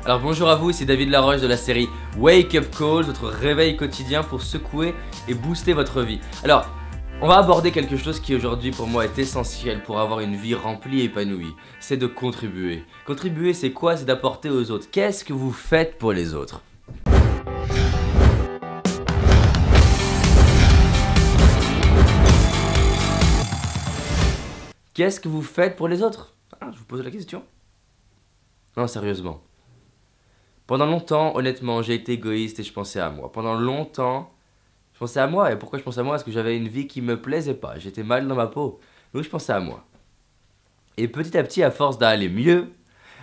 Alors bonjour à vous, c'est David Laroche de la série Wake Up Call, votre réveil quotidien pour secouer et booster votre vie. Alors, on va aborder quelque chose qui aujourd'hui pour moi est essentiel pour avoir une vie remplie et épanouie. C'est de contribuer. Contribuer, c'est quoi? C'est d'apporter aux autres. Qu'est-ce que vous faites pour les autres? Qu'est-ce que vous faites pour les autres? Je vous pose la question. Non, sérieusement. Pendant longtemps, honnêtement, j'ai été égoïste et je pensais à moi. Pendant longtemps, je pensais à moi. Et pourquoi je pensais à moi? Parce que j'avais une vie qui me plaisait pas. J'étais mal dans ma peau. Donc je pensais à moi. Et petit à petit, à force d'aller mieux,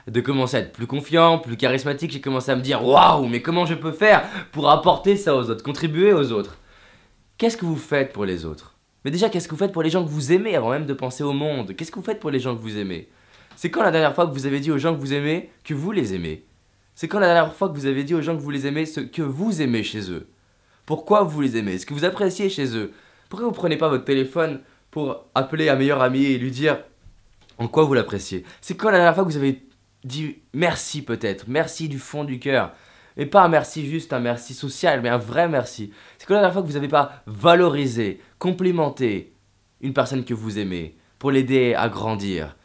de commencer à être plus confiant, plus charismatique, j'ai commencé à me dire « Waouh, mais comment je peux faire pour apporter ça aux autres, contribuer aux autres ?» Qu'est-ce que vous faites pour les autres? Mais déjà, qu'est-ce que vous faites pour les gens que vous aimez avant même de penser au monde? Qu'est-ce que vous faites pour les gens que vous aimez? C'est quand la dernière fois que vous avez dit aux gens que vous aimez que vous les aimez? C'est quand la dernière fois que vous avez dit aux gens que vous les aimez ce que vous aimez chez eux? Pourquoi vous les aimez? Ce que vous appréciez chez eux? Pourquoi vous prenez pas votre téléphone pour appeler un meilleur ami et lui dire en quoi vous l'appréciez? C'est quand la dernière fois que vous avez dit merci peut-être? Merci du fond du cœur. Mais pas un merci juste, un merci social, mais un vrai merci. C'est quand la dernière fois que vous n'avez pas valorisé, complimenté une personne que vous aimez pour l'aider à grandir?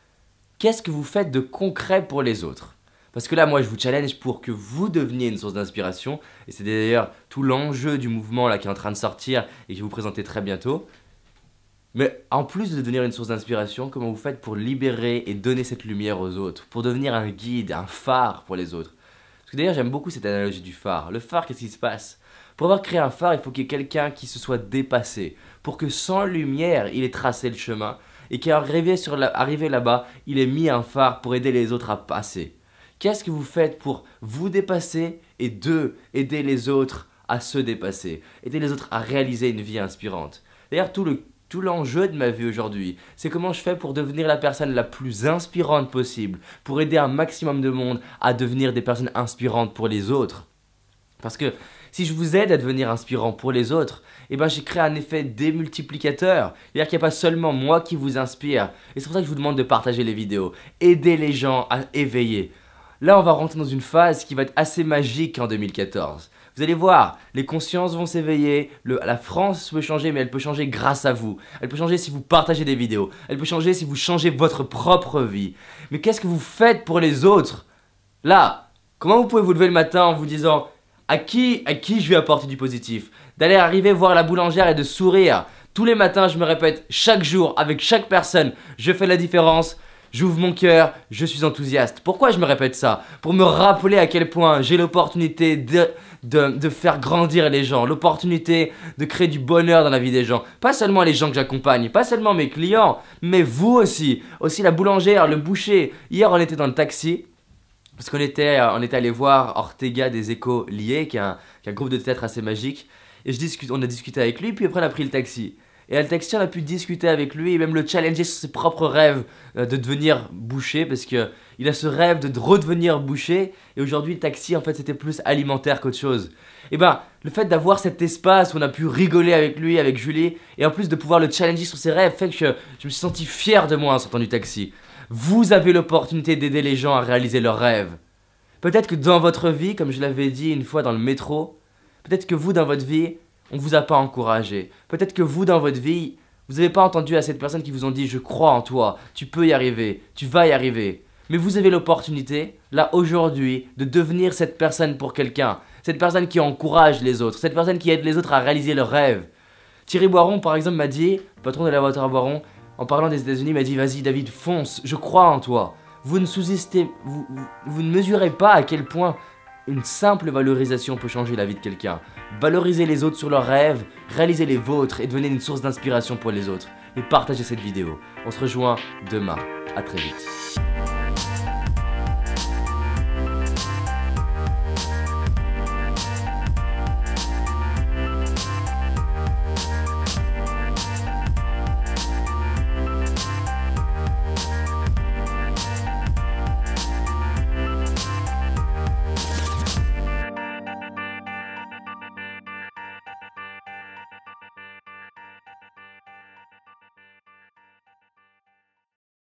Qu'est-ce que vous faites de concret pour les autres? Parce que là, moi, je vous challenge pour que vous deveniez une source d'inspiration. Et c'est d'ailleurs tout l'enjeu du mouvement là qui est en train de sortir et que je vais vous présenter très bientôt. Mais en plus de devenir une source d'inspiration, comment vous faites pour libérer et donner cette lumière aux autres? Pour devenir un guide, un phare pour les autres? Parce que d'ailleurs, j'aime beaucoup cette analogie du phare. Le phare, qu'est-ce qui se passe? Pour avoir créé un phare, il faut qu'il y ait quelqu'un qui se soit dépassé. Pour que sans lumière, il ait tracé le chemin. Et qu'arrivé là-bas, il ait mis un phare pour aider les autres à passer. Qu'est-ce que vous faites pour vous dépasser et aider les autres à se dépasser? Aider les autres à réaliser une vie inspirante. D'ailleurs, tout l'enjeu de ma vie aujourd'hui, c'est comment je fais pour devenir la personne la plus inspirante possible, pour aider un maximum de monde à devenir des personnes inspirantes pour les autres. Parce que si je vous aide à devenir inspirant pour les autres, eh ben j'ai créé un effet démultiplicateur. C'est-à-dire qu'il n'y a pas seulement moi qui vous inspire. Et c'est pour ça que je vous demande de partager les vidéos. Aider les gens à éveiller. Là, on va rentrer dans une phase qui va être assez magique en 2014. Vous allez voir, les consciences vont s'éveiller, la France peut changer, mais elle peut changer grâce à vous. Elle peut changer si vous partagez des vidéos. Elle peut changer si vous changez votre propre vie. Mais qu'est-ce que vous faites pour les autres? Là, comment vous pouvez vous lever le matin en vous disant à qui je vais apporter du positif? D'aller arriver voir la boulangère et de sourire. Tous les matins, je me répète, chaque jour, avec chaque personne, je fais la différence. J'ouvre mon cœur, je suis enthousiaste. Pourquoi je me répète ça? Pour me rappeler à quel point j'ai l'opportunité de faire grandir les gens, l'opportunité de créer du bonheur dans la vie des gens. Pas seulement les gens que j'accompagne, pas seulement mes clients, mais vous aussi. Aussi la boulangère, le boucher. Hier, on était dans le taxi, parce qu'on était allé voir Ortega des Échos Liés, qui est un groupe de théâtre assez magique. Et on a discuté avec lui, puis après on a pris le taxi. Et à le taxi, on a pu discuter avec lui et même le challenger sur ses propres rêves de devenir boucher, parce qu'il a ce rêve de redevenir boucher. Et aujourd'hui, le taxi, en fait, c'était plus alimentaire qu'autre chose. Et ben, le fait d'avoir cet espace où on a pu rigoler avec lui, avec Julie, et en plus de pouvoir le challenger sur ses rêves, fait que je me suis senti fier de moi en sortant du taxi. Vous avez l'opportunité d'aider les gens à réaliser leurs rêves. Peut-être que dans votre vie, comme je l'avais dit une fois dans le métro, peut-être que vous, dans votre vie, on ne vous a pas encouragé. Peut-être que vous, dans votre vie, vous n'avez pas entendu assez de personnes qui vous ont dit « Je crois en toi, tu peux y arriver, tu vas y arriver ». Mais vous avez l'opportunité, là, aujourd'hui, de devenir cette personne pour quelqu'un. Cette personne qui encourage les autres, cette personne qui aide les autres à réaliser leurs rêves. Thierry Boiron, par exemple, m'a dit, le patron de la voiture à Boiron, en parlant des États-Unis, m'a dit « Vas-y David, fonce, je crois en toi ». Vous ne mesurez pas à quel point une simple valorisation peut changer la vie de quelqu'un. Valorisez les autres sur leurs rêves, réalisez les vôtres et devenez une source d'inspiration pour les autres. Et partagez cette vidéo. On se rejoint demain. À très vite.